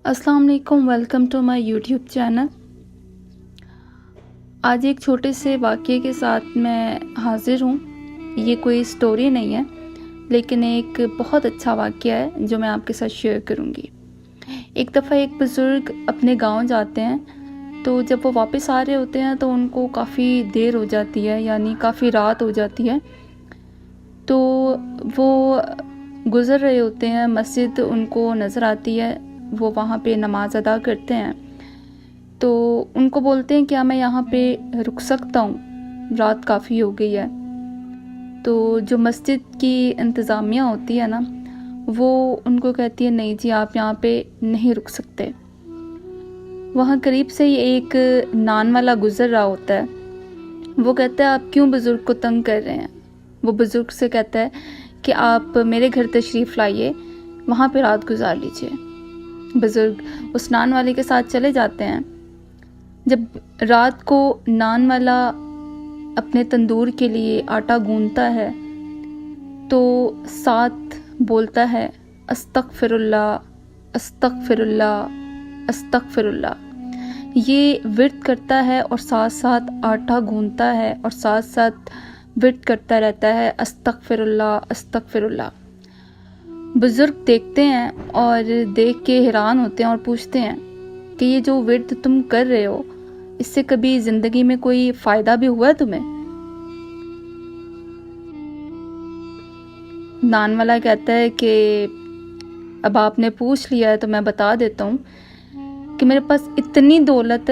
अस्सलाम वालेकुम, welcome to my YouTube channel. आज एक छोटे से वाक़ये के साथ मैं हाज़िर हूँ। ये कोई स्टोरी नहीं है, लेकिन एक बहुत अच्छा वाक़या है जो मैं आपके साथ शेयर करूँगी। एक दफ़ा एक बुज़ुर्ग अपने गांव जाते हैं, तो जब वो वापस आ रहे होते हैं तो उनको काफ़ी देर हो जाती है, यानी काफ़ी रात हो जाती है। तो वो गुज़र रहे होते हैं, मस्जिद उनको नज़र आती है, वो वहाँ पे नमाज़ अदा करते हैं। तो उनको बोलते हैं क्या मैं यहाँ पे रुक सकता हूँ, रात काफ़ी हो गई है। तो जो मस्जिद की इंतज़ामिया होती है ना, वो उनको कहती है नहीं जी, आप यहाँ पे नहीं रुक सकते। वहाँ करीब से ही एक नान वाला गुज़र रहा होता है। वो कहता है आप क्यों बुज़ुर्ग को तंग कर रहे हैं। वो बुज़ुर्ग से कहता है कि आप मेरे घर तशरीफ़ लाइए, वहाँ पे रात गुजार लीजिए। बुज़ुर्ग उस नान वाले के साथ चले जाते हैं। जब रात को नान वाला अपने तंदूर के लिए आटा गूंथता है तो साथ बोलता है अस्तगफिरुल्लाह अस्तगफिरुल्लाह अस्तगफिरुल्लाह। ये विर्द करता है और साथ साथ आटा गूंथता है और साथ साथ विर्द करता रहता है अस्तगफिरुल्लाह अस्तगफिरुल्लाह। बुज़ुर्ग देखते हैं और देख के हैरान होते हैं और पूछते हैं कि ये जो विर्द तुम कर रहे हो, इससे कभी ज़िंदगी में कोई फ़ायदा भी हुआ है तुम्हें? नान वाला कहता है कि अब आपने पूछ लिया है तो मैं बता देता हूँ कि मेरे पास इतनी दौलत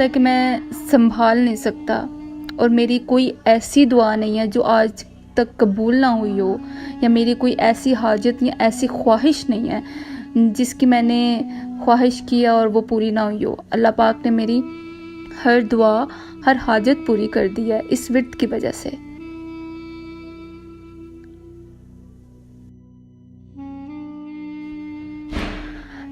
है कि मैं संभाल नहीं सकता, और मेरी कोई ऐसी दुआ नहीं है जो आज तक कबूल ना हुई हो, या मेरी कोई ऐसी हाजत या ऐसी ख्वाहिश नहीं है जिसकी मैंने ख्वाहिश किया और वो पूरी ना हुई हो। अल्लाह पाक ने मेरी हर दुआ, हर हाजत पूरी कर दी है इस विर्द की वजह से।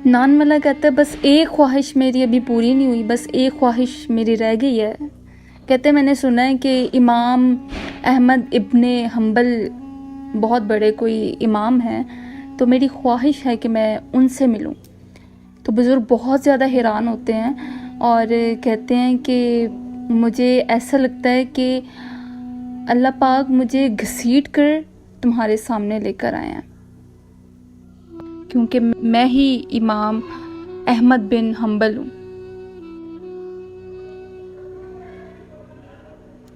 नान वाला कहता है बस एक ख्वाहिश मेरी अभी पूरी नहीं हुई, बस एक ख्वाहिश मेरी रह गई है। कहते हैं मैंने सुना है कि इमाम अहमद इब्ने हम्बल बहुत बड़े कोई इमाम हैं, तो मेरी ख्वाहिश है कि मैं उनसे मिलूं। तो बुज़ुर्ग बहुत ज़्यादा हैरान होते हैं और कहते हैं कि मुझे ऐसा लगता है कि अल्लाह पाक मुझे घसीट कर तुम्हारे सामने लेकर आए हैं, क्योंकि मैं ही इमाम अहमद बिन हम्बल हूँ।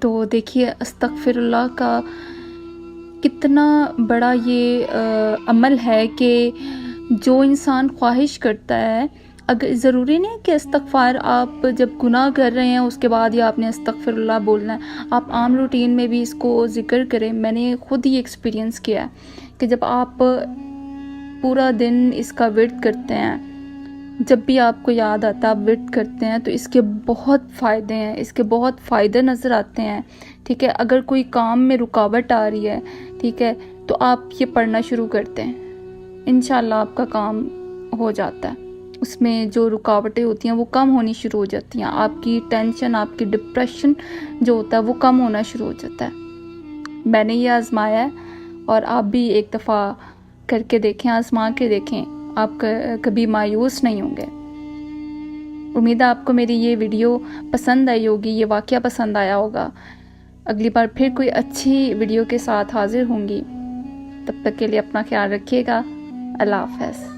तो देखिए अस्तगफिरुल्लाह का कितना बड़ा ये अमल है कि जो इंसान ख्वाहिश करता है, अगर ज़रूरी नहीं है कि इस्तगफार आप जब गुनाह कर रहे हैं उसके बाद ही आपने अस्तगफिरुल्लाह बोलना है, आप आम रूटीन में भी इसको ज़िक्र करें। मैंने खुद ही एक्सपीरियंस किया है कि जब आप पूरा दिन इसका विर्द करते हैं, जब भी आपको याद आता है आप विर्द करते हैं, तो इसके बहुत फ़ायदे हैं, इसके बहुत फ़ायदे नज़र आते हैं। ठीक है, अगर कोई काम में रुकावट आ रही है, ठीक है, तो आप ये पढ़ना शुरू करते हैं, इंशाल्लाह आपका काम हो जाता है। उसमें जो रुकावटें होती हैं वो कम होनी शुरू हो जाती हैं, आपकी टेंशन, आपकी डिप्रेशन जो होता है वो कम होना शुरू हो जाता है। मैंने ये आज़माया है और आप भी एक दफ़ा करके देखें, आज़मा के देखें, आप कभी मायूस नहीं होंगे। उम्मीद है आपको मेरी ये वीडियो पसंद आई होगी, ये वाक़या पसंद आया होगा। अगली बार फिर कोई अच्छी वीडियो के साथ हाज़िर होंगी। तब तक के लिए अपना ख्याल रखिएगा। अल्लाह हाफ़िज़।